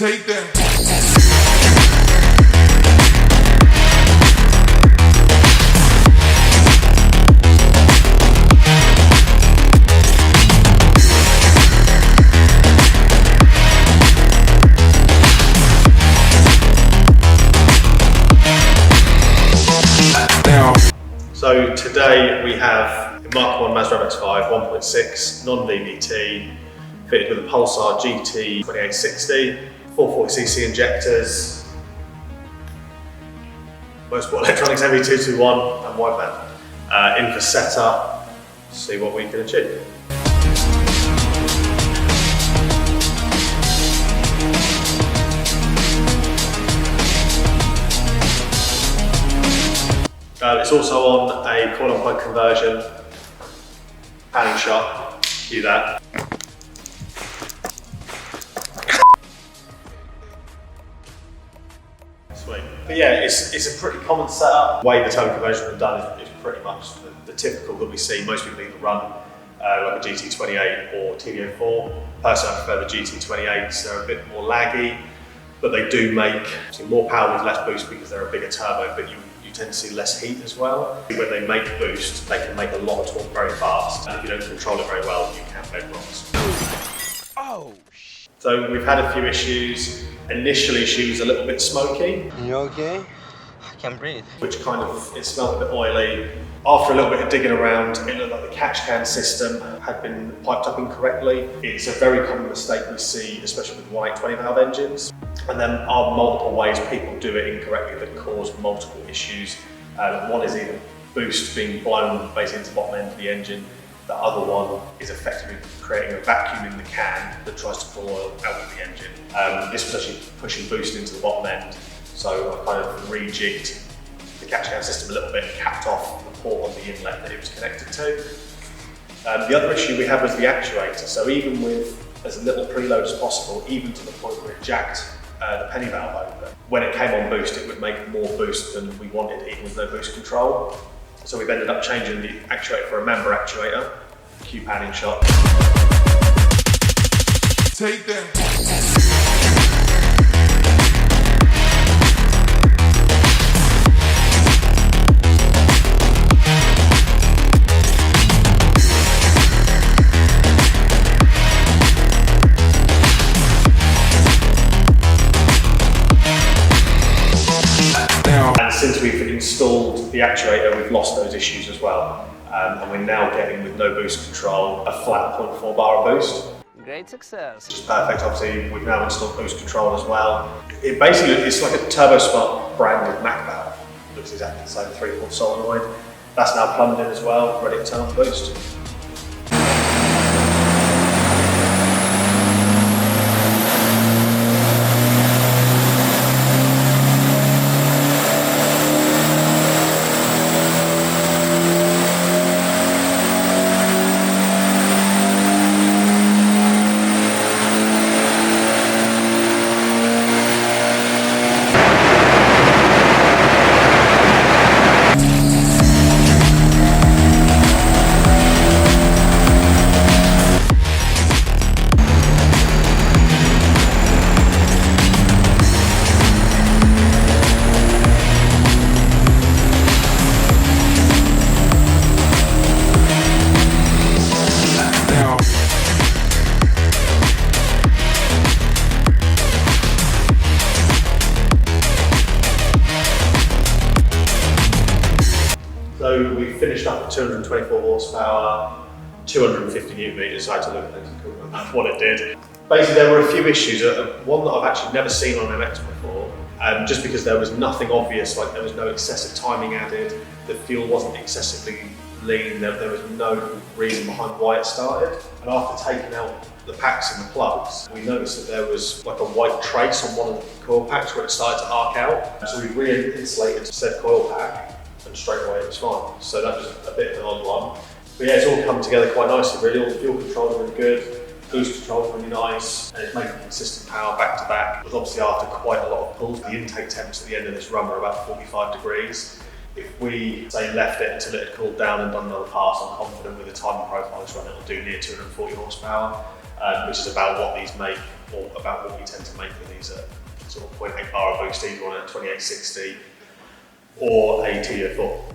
Take that. So today we have a Mk1 Mazda Mx5 1.6 non-VVT fitted with a Pulsar GT2860, 440cc injectors, Motorsport Electronics MV221 and Wideband. In for setup, see what we can achieve. It's also on a coil on plug conversion, panning shot, do that. Sweet. But yeah, it's a pretty common setup. The way the tone conversion is done is pretty much the typical that we see. Most people either run like a GT28 or TD04. Personally, I prefer the GT28s. They're a bit more laggy, but they do make more power with less boost because they're a bigger turbo, but you tend to see less heat as well. When they make boost, they can make a lot of torque very fast, and if you don't control it very well, you can make rocks. Oh! So we've had a few issues. Initially, she was a little bit smoky. You okay? I can't breathe. Which it smelled a bit oily. After a little bit of digging around, it looked like the catch can system had been piped up incorrectly. It's a very common mistake we see, especially with 1.820 valve engines. And then are multiple ways people do it incorrectly that cause multiple issues. One is either boost being blown basically into the bottom end of the engine. The other one is effectively creating a vacuum in the can that tries to pull oil out of the engine. This was actually pushing boost into the bottom end. So I kind of rejigged the catch can system a little bit and capped off the port on the inlet that it was connected to. The other issue we had was the actuator. So even with as little preload as possible, even to the point where it jacked the penny valve open, when it came on boost, it would make more boost than we wanted, even with no boost control. So we've ended up changing the actuator for a Mamba Actuator, Q panning shot. Take that. Since we've installed the actuator, we've lost those issues as well. And we're now getting, with no boost control, a flat 0.4 bar of boost. Great success. Which is perfect. Obviously, we've now installed boost control as well. It basically, it's like a TurboSmart branded Mac valve. It looks exactly the same, 3/4 solenoid. That's now plumbed in as well, ready to turn on boost. So we finished up at 224 horsepower, 250 newton meters. I had to look at what it did. Basically, there were a few issues. One that I've actually never seen on MX before, just because there was nothing obvious, like there was no excessive timing added, the fuel wasn't excessively lean, there was no reason behind why it started. And after taking out the packs and the plugs, we noticed that there was like a white trace on one of the coil packs where it started to arc out. So we re-insulated said coil pack, and straight away it was fine. So that was a bit of an odd one. But yeah, it's all come together quite nicely really. All the fuel controls are really good, boost controls are really nice, and it's making consistent power back to back. It was obviously after quite a lot of pulls. The intake temps at the end of this run were about 45 degrees. If we, say, left it until it had cooled down and done another pass, I'm confident with the timing profile this run, it'll do near 240 horsepower. which is about what these make, or about what we tend to make with these sort of 0.8 bar boost, either on a 2860 or a TO4.